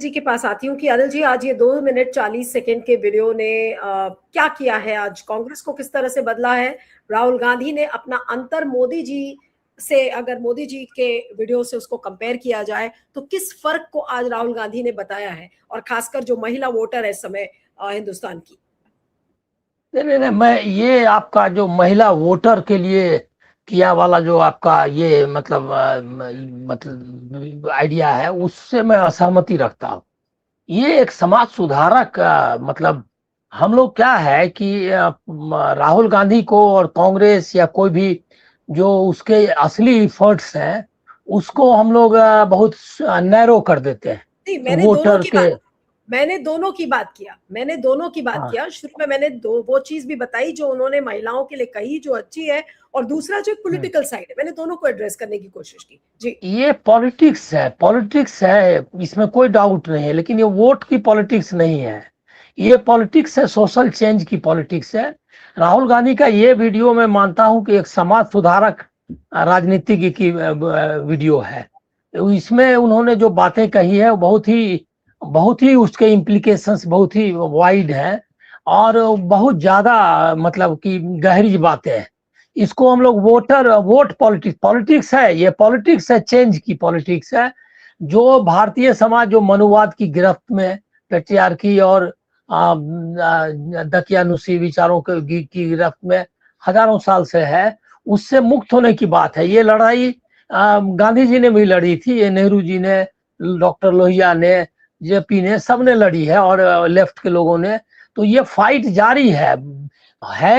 जी के पास आती हूँ कि अनिल जी, आज ये 2 मिनट 40 सेकेंड के वीडियो ने क्या किया है, आज कांग्रेस को किस तरह से बदला है। राहुल गांधी ने अपना अंतर मोदी जी से, अगर मोदी जी के वीडियो से उसको कंपेयर किया जाए तो किस फर्क को आज राहुल गांधी ने बताया है, और खासकर जो महिला वोटर है इस समय हिंदुस्तान की। नहीं नहीं नहीं, मैं ये आपका जो महिला वोटर के लिए किया वाला जो आपका ये मतलब आइडिया है, उससे मैं असहमति रखता हूँ। ये एक समाज सुधारक मतलब हम लोग क्या है कि राहुल गांधी को और कांग्रेस या कोई भी जो उसके असली एफर्ट्स हैं उसको हम लोग बहुत नैरो कर देते हैं नहीं, कि वोटर के। मैंने दोनों की बात हाँ, किया। शुरू में मैंने वो चीज भी बताई जो उन्होंने महिलाओं के लिए कही, जो अच्छी है, और दूसरा जो पॉलिटिकल साइड है, मैंने दोनों को एड्रेस करने की कोशिश की जी। ये पॉलिटिक्स है, इसमें कोई डाउट नहीं है, लेकिन ये वोट की पॉलिटिक्स नहीं है। ये पॉलिटिक्स है, सोशल चेंज की पॉलिटिक्स है। राहुल गांधी का ये वीडियो मैं मानता हूं कि एक समाज सुधारक राजनीति की वीडियो है। इसमें उन्होंने जो बातें कही है वो बहुत ही उसके इम्प्लीकेशंस बहुत ही वाइड है और बहुत ज्यादा मतलब कि गहरी बातें हैं। इसको हम लोग वोट पॉलिटिक्स है, ये पॉलिटिक्स है, चेंज की पॉलिटिक्स है। जो भारतीय समाज जो मनुवाद की गिरफ्त में, पेट्रियार्की और दकियानुसी विचारों की गिरफ्त में हजारों साल से है, उससे मुक्त होने की बात है। ये लड़ाई गांधी जी ने भी लड़ी थी, ये नेहरू जी ने, डॉक्टर लोहिया ने, जेपी ने, सबने लड़ी है और लेफ्ट के लोगों ने। तो ये फाइट जारी है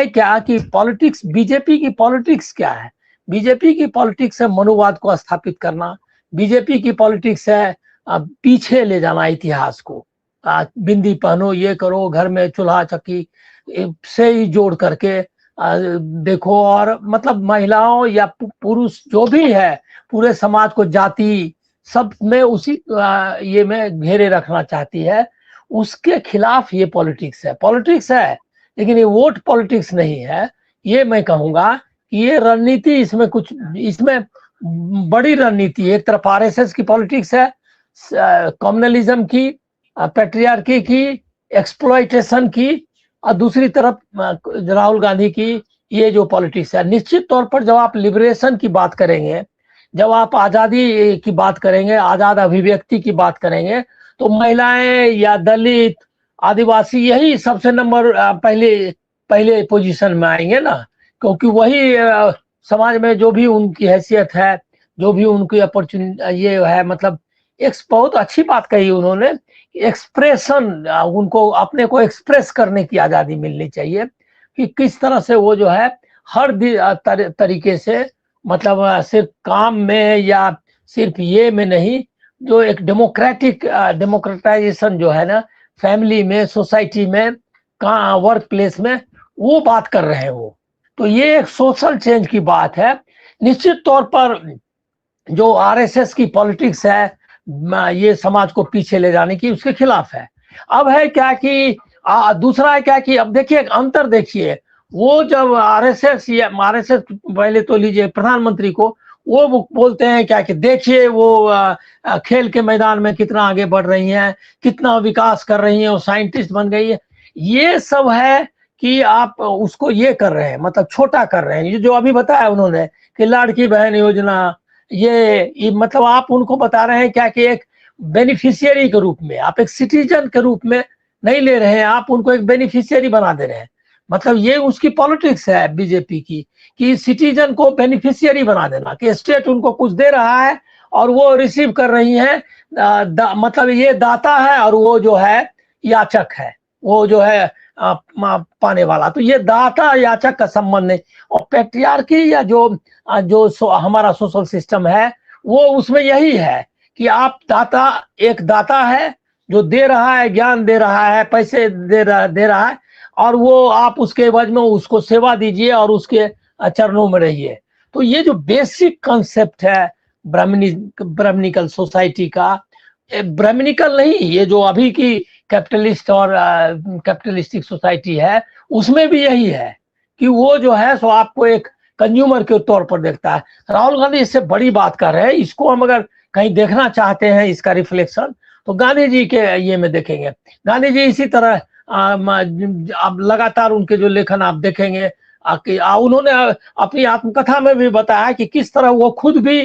क्या कि पॉलिटिक्स, बीजेपी की पॉलिटिक्स क्या है? बीजेपी की पॉलिटिक्स है मनुवाद को स्थापित करना। बीजेपी की पॉलिटिक्स है पीछे ले जाना इतिहास को। बिंदी पहनो, ये करो, घर में चूल्हा चक्की से ही जोड़ करके देखो, और मतलब महिलाओं या पुरुष जो भी है, पूरे समाज को जाति सब में उसी ये में घेरे रखना चाहती है। उसके खिलाफ ये पॉलिटिक्स है, लेकिन ये वोट पॉलिटिक्स नहीं है। ये मैं कहूंगा कि ये रणनीति, इसमें बड़ी रणनीति है। एक तरफ आरएसएस की पॉलिटिक्स है, कम्युनलिज्म की, पेट्रियार्की की, एक्सप्लॉइटेशन की, और दूसरी तरफ राहुल गांधी की ये जो पॉलिटिक्स है। निश्चित तौर पर जब आप लिबरेशन की बात करेंगे, जब आप आजादी की बात करेंगे, आजाद अभिव्यक्ति की बात करेंगे, तो महिलाएं या दलित, आदिवासी यही सबसे नंबर पहले पहले पोजीशन में आएंगे ना। क्योंकि वही समाज में जो भी उनकी हैसियत है, जो भी उनकी अपॉर्चुनिटी ये है, मतलब एक बहुत अच्छी बात कही उन्होंने, एक्सप्रेशन, उनको अपने को एक्सप्रेस करने की आजादी मिलनी चाहिए कि किस तरह से वो जो है हर तरीके से, मतलब सिर्फ काम में या सिर्फ ये में नहीं, जो एक डेमोक्रेटाइजेशन जो है ना, फैमिली में, सोसाइटी में, वर्क प्लेस में, वो बात कर रहे हैं वो। तो ये एक सोशल चेंज की बात है। निश्चित तौर पर जो आरएसएस की पॉलिटिक्स है ये समाज को पीछे ले जाने की, उसके खिलाफ है। अब है क्या कि दूसरा है क्या कि अब देखिए अंतर देखिए, वो जब आरएसएस पहले तो लीजिए प्रधानमंत्री को, वो बोलते हैं क्या कि देखिए वो खेल के मैदान में कितना आगे बढ़ रही हैं, कितना विकास कर रही हैं, वो साइंटिस्ट बन गई है। ये सब है कि आप उसको ये कर रहे हैं, मतलब छोटा कर रहे हैं। ये जो अभी बताया उन्होंने कि लाड़की बहन योजना, ये मतलब आप उनको बता रहे हैं क्या कि एक बेनिफिशियरी के रूप में, आप एक सिटीजन के रूप में नहीं ले रहे हैं, आप उनको एक बेनिफिशियरी बना दे रहे हैं। मतलब ये उसकी पॉलिटिक्स है बीजेपी की, कि सिटीजन को बेनिफिशियरी बना देना, कि स्टेट उनको कुछ दे रहा है और वो रिसीव कर रही है। मतलब ये दाता है और वो जो है याचक है, वो जो है पाने वाला। तो ये दाता याचक का संबंध नहीं। और पेट्रियार्की या हमारा सोशल सिस्टम है, वो उसमें यही है कि आप एक दाता है जो दे रहा है, ज्ञान दे रहा है, पैसे दे रहा है, और वो आप उसके एवज में उसको सेवा दीजिए और उसके चरणों में रहिए। तो ये जो बेसिक कॉन्सेप्ट है ब्राह्मणिकल सोसाइटी का, ब्राह्मणिकल नहीं, ये जो अभी की कैपिटलिस्ट और कैपिटलिस्टिक सोसाइटी है, उसमें भी यही है कि वो जो है सो आपको एक कंज्यूमर के तौर पर देखता है। राहुल गांधी इससे बड़ी बात कर रहे हैं। इसको हम अगर कहीं देखना चाहते हैं, इसका रिफ्लेक्शन, तो गांधी जी के ये में देखेंगे, गांधी जी इसी तरह अब लगातार उनके जो लेखन आप देखेंगे कि उन्होंने अपनी आत्मकथा में भी बताया कि किस तरह वो खुद भी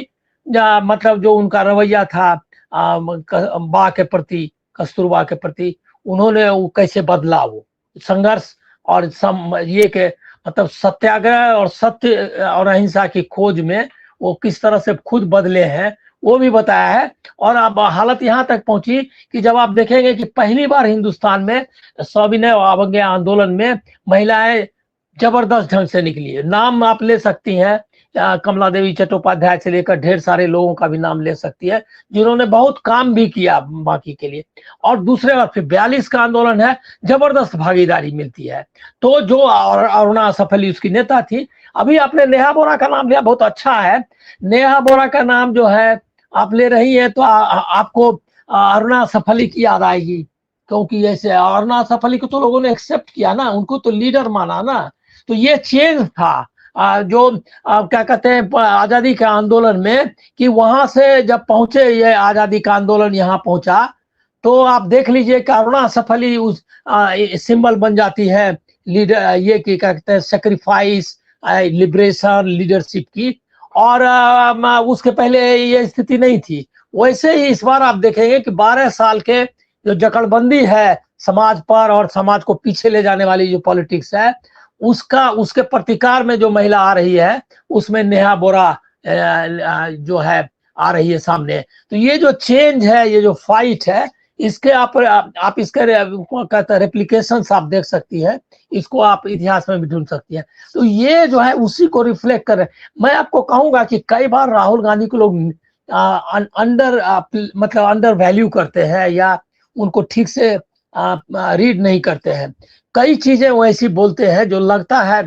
मतलब जो उनका रवैया था बा के प्रति, कस्तूरबा के प्रति, उन्होंने वो कैसे बदला, वो संघर्ष और ये के मतलब सत्याग्रह और सत्य और अहिंसा की खोज में वो किस तरह से खुद बदले हैं वो भी बताया है। और अब हालत यहाँ तक पहुंची कि जब आप देखेंगे कि पहली बार हिंदुस्तान में सविनय अवज्ञा आंदोलन में महिलाएं जबरदस्त ढंग से निकली है। नाम आप ले सकती हैं, कमला देवी चट्टोपाध्याय से लेकर ढेर सारे लोगों का भी नाम ले सकती है जिन्होंने बहुत काम भी किया बाकी के लिए। और दूसरे बार फिर 42 का आंदोलन है, जबरदस्त भागीदारी मिलती है। तो जो अरुणा सफली उसकी नेता थी, अभी आपने नेहा बोरा का नाम लिया, बहुत अच्छा है। नेहा बोरा का नाम जो है आप ले रही है तो आपको अरुणा सफली की याद आएगी, क्योंकि ऐसे अरुणा सफली को तो लोगों ने एक्सेप्ट किया ना, उनको तो लीडर माना ना। तो ये चेंज था जो क्या कहते हैं आजादी के आंदोलन में, कि वहां से जब पहुंचे ये आजादी का आंदोलन यहाँ पहुंचा, तो आप देख लीजिए कि अरुणा सफली उस सिंबल बन जाती है लीडर, ये की क्या कहते हैं सेक्रीफाइस, लिबरेशन, लीडरशिप की। और उसके पहले ये स्थिति नहीं थी। वैसे ही इस बार आप देखेंगे कि 12 साल के जो जकड़बंदी है समाज पर और समाज को पीछे ले जाने वाली जो पॉलिटिक्स है, उसके प्रतिकार में जो महिला आ रही है, उसमें नेहा बोरा जो है आ रही है सामने। तो ये जो चेंज है, ये जो फाइट है, इसके आप इसके कहते हैं रेप्लिकेशंस आप देख सकती है, इसको आप इतिहास में भी ढूंढ सकती है। तो ये जो है उसी को रिफ्लेक्ट कर रहे हैं। मैं आपको कहूंगा कि कई बार राहुल गांधी को लोग अंडर वैल्यू करते हैं या उनको ठीक से रीड नहीं करते हैं। कई चीजें वो ऐसी बोलते हैं जो लगता है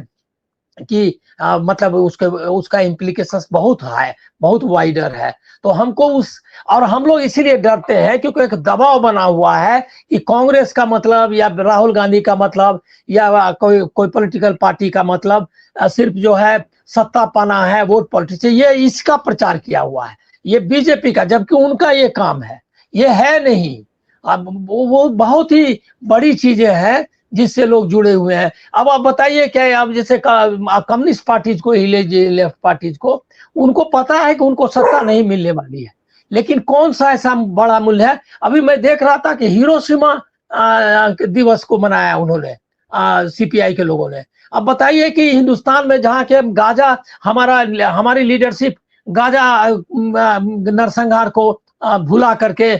कि मतलब उसका इम्प्लीकेशंस बहुत है, बहुत वाइडर है। तो हमको और हम लोग इसीलिए डरते हैं क्योंकि एक दबाव बना हुआ है कि कांग्रेस का मतलब या राहुल गांधी का मतलब या कोई पॉलिटिकल पार्टी का मतलब सिर्फ जो है सत्ता पाना है, वोट पॉलिटिक्स, ये इसका प्रचार किया हुआ है, ये बीजेपी का, जबकि उनका ये काम है, ये है नहीं। अब वो बहुत ही बड़ी चीजें हैं जिससे लोग जुड़े हुए हैं। अब आप बताइए क्या, अब जैसे कम्युनिस्ट पार्टीज को ही लीजिए, लेफ्ट पार्टीज को, उनको पता है कि उनको सत्ता नहीं मिलने वाली है, लेकिन कौन सा ऐसा बड़ा मूल्य है। अभी मैं देख रहा था कि हिरोशिमा दिवस को मनाया उन्होंने, सीपीआई के लोगों ने। अब बताइए कि हिंदुस्तान में जहाँ के गाजा, हमारी लीडरशिप गाजा नरसंहार को भुला करके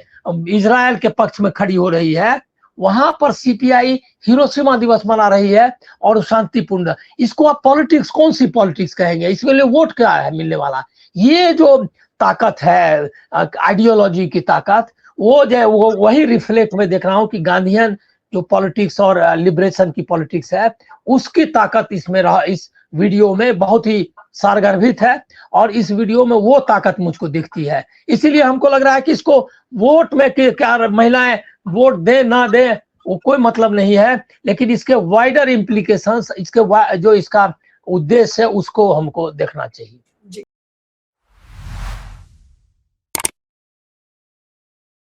इजराइल के पक्ष में खड़ी हो रही है, वहां पर सीपीआई हिरोशिमा दिवस मना रही है और शांतिपूर्ण। इसको आप पॉलिटिक्स, कौन सी पॉलिटिक्स कहेंगे? इसके लिए वोट क्या है मिलने वाला? ये जो ताकत है आइडियोलॉजी की ताकत, वो जो है वो वही रिफ्लेक्ट में देख रहा हूं कि गांधीयन जो पॉलिटिक्स और लिबरेशन की पॉलिटिक्स है, उसकी ताकत इसमें इस वीडियो में बहुत ही सारगर्भित है। और इस वीडियो में वो ताकत मुझको दिखती है। इसीलिए हमको लग रहा है कि इसको वोट में क्या महिलाएं वोट दे ना दे वो कोई मतलब नहीं है, लेकिन इसके वाइडर इम्प्लीकेशंस, इसके जो इसका उद्देश्य है उसको हमको देखना चाहिए।